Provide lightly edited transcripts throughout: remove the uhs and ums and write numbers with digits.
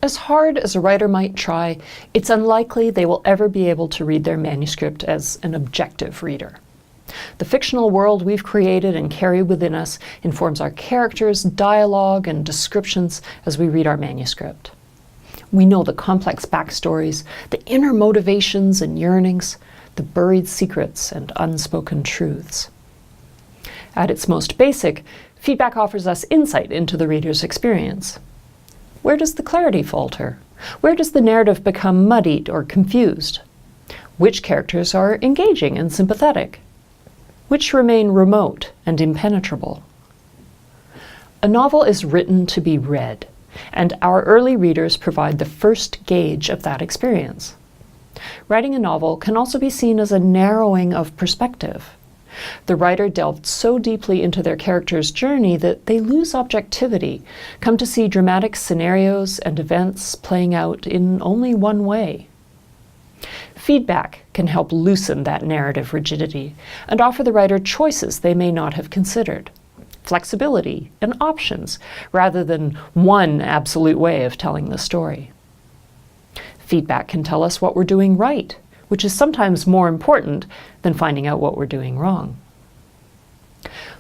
As hard as a writer might try, it's unlikely they will ever be able to read their manuscript as an objective reader. The fictional world we've created and carry within us informs our characters, dialogue, and descriptions as we read our manuscript. We know the complex backstories, the inner motivations and yearnings, the buried secrets and unspoken truths. At its most basic, feedback offers us insight into the reader's experience. Where does the clarity falter? Where does the narrative become muddied or confused? Which characters are engaging and sympathetic? Which remain remote and impenetrable? A novel is written to be read, and our early readers provide the first gauge of that experience. Writing a novel can also be seen as a narrowing of perspective. The writer delved so deeply into their character's journey that they lose objectivity, come to see dramatic scenarios and events playing out in only one way. Feedback can help loosen that narrative rigidity and offer the writer choices they may not have considered, flexibility and options, rather than one absolute way of telling the story. Feedback can tell us what we're doing right, which is sometimes more important than finding out what we're doing wrong.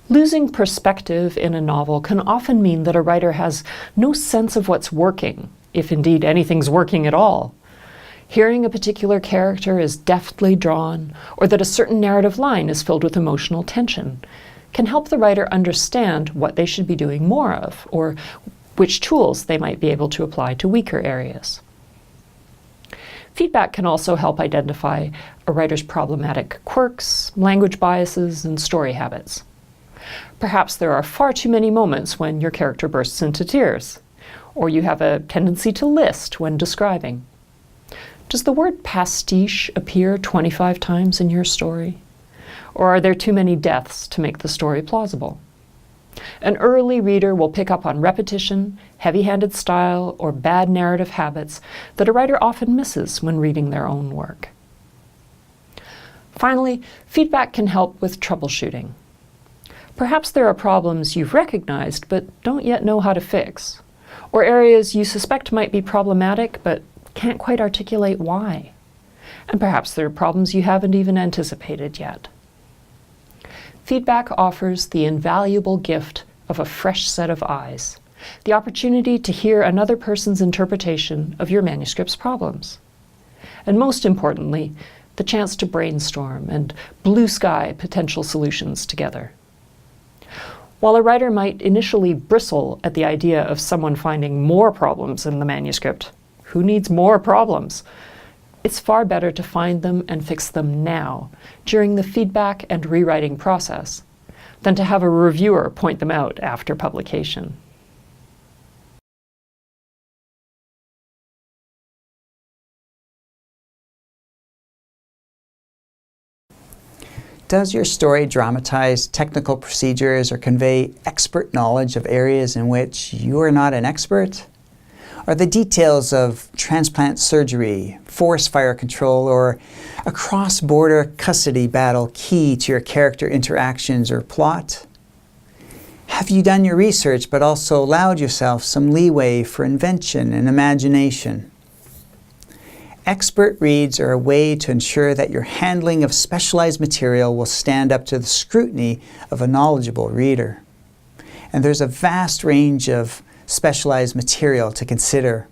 Losing perspective in a novel can often mean that a writer has no sense of what's working, if indeed anything's working at all. Hearing a particular character is deftly drawn, or that a certain narrative line is filled with emotional tension, can help the writer understand what they should be doing more of, or which tools they might be able to apply to weaker areas. Feedback can also help identify a writer's problematic quirks, language biases, and story habits. Perhaps there are far too many moments when your character bursts into tears, or you have a tendency to list when describing. Does the word pastiche appear 25 times in your story? Or are there too many deaths to make the story plausible? An early reader will pick up on repetition, heavy-handed style, or bad narrative habits that a writer often misses when reading their own work. Finally, feedback can help with troubleshooting. Perhaps there are problems you've recognized but don't yet know how to fix, or areas you suspect might be problematic but can't quite articulate why. And perhaps there are problems you haven't even anticipated yet. Feedback offers the invaluable gift of a fresh set of eyes, the opportunity to hear another person's interpretation of your manuscript's problems. And most importantly, the chance to brainstorm and blue sky potential solutions together. While a writer might initially bristle at the idea of someone finding more problems in the manuscript, who needs more problems? It's far better to find them and fix them now, during the feedback and rewriting process, than to have a reviewer point them out after publication. Does your story dramatize technical procedures or convey expert knowledge of areas in which you are not an expert? Are the details of transplant surgery, forest fire control, or a cross-border custody battle key to your character interactions or plot? Have you done your research but also allowed yourself some leeway for invention and imagination? Expert reads are a way to ensure that your handling of specialized material will stand up to the scrutiny of a knowledgeable reader. And there's a vast range of specialized material to consider.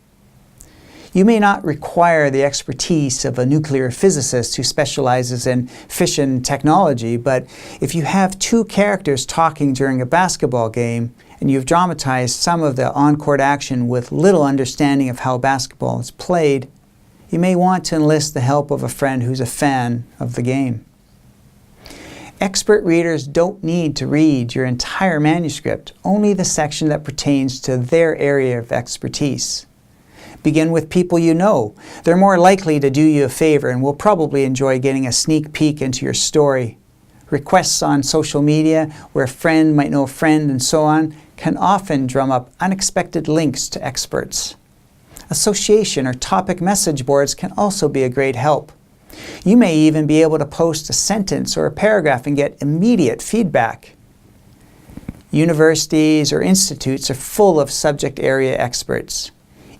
You may not require the expertise of a nuclear physicist who specializes in fission technology, but if you have two characters talking during a basketball game and you've dramatized some of the on-court action with little understanding of how basketball is played, you may want to enlist the help of a friend who's a fan of the game. Expert readers don't need to read your entire manuscript, only the section that pertains to their area of expertise. Begin with people you know. They're more likely to do you a favor and will probably enjoy getting a sneak peek into your story. Requests on social media, where a friend might know a friend and so on, can often drum up unexpected links to experts. Association or topic message boards can also be a great help. You may even be able to post a sentence or a paragraph and get immediate feedback. Universities or institutes are full of subject area experts.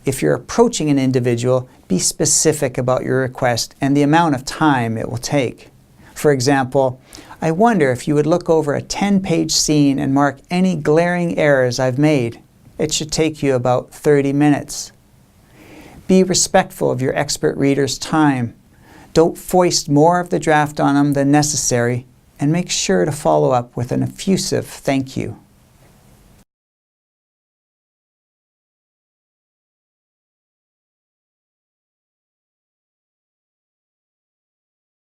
If you're approaching an individual, be specific about your request and the amount of time it will take. For example, I wonder if you would look over a 10-page scene and mark any glaring errors I've made. It should take you about 30 minutes. Be respectful of your expert reader's time. Don't foist more of the draft on them than necessary, and make sure to follow up with an effusive thank you.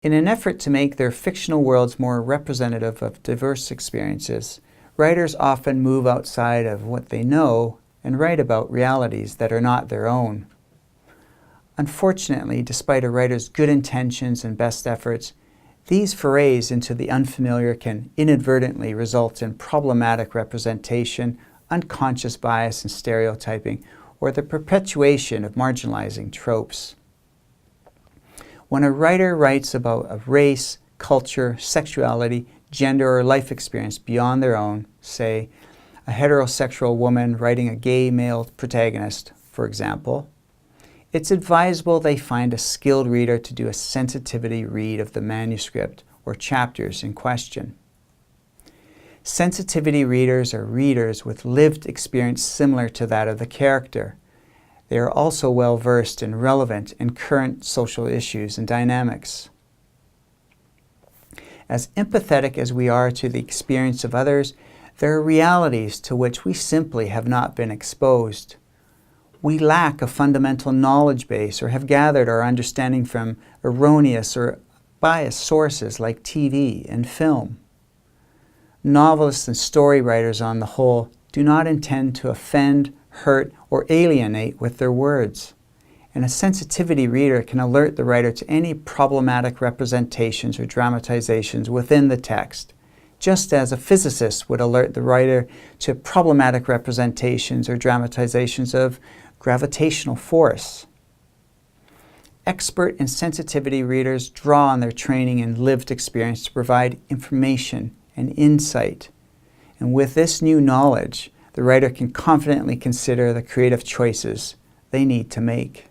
In an effort to make their fictional worlds more representative of diverse experiences, writers often move outside of what they know and write about realities that are not their own. Unfortunately, despite a writer's good intentions and best efforts, these forays into the unfamiliar can inadvertently result in problematic representation, unconscious bias and stereotyping, or the perpetuation of marginalizing tropes. When a writer writes about a race, culture, sexuality, gender, or life experience beyond their own, say, a heterosexual woman writing a gay male protagonist, for example, it's advisable they find a skilled reader to do a sensitivity read of the manuscript or chapters in question. Sensitivity readers are readers with lived experience similar to that of the character. They are also well versed in relevant and current social issues and dynamics. As empathetic as we are to the experience of others, there are realities to which we simply have not been exposed. We lack a fundamental knowledge base or have gathered our understanding from erroneous or biased sources like TV and film. Novelists and story writers on the whole do not intend to offend, hurt, or alienate with their words. And a sensitivity reader can alert the writer to any problematic representations or dramatizations within the text, just as a physicist would alert the writer to problematic representations or dramatizations of gravitational force. Expert and sensitivity readers draw on their training and lived experience to provide information and insight. And with this new knowledge, the writer can confidently consider the creative choices they need to make.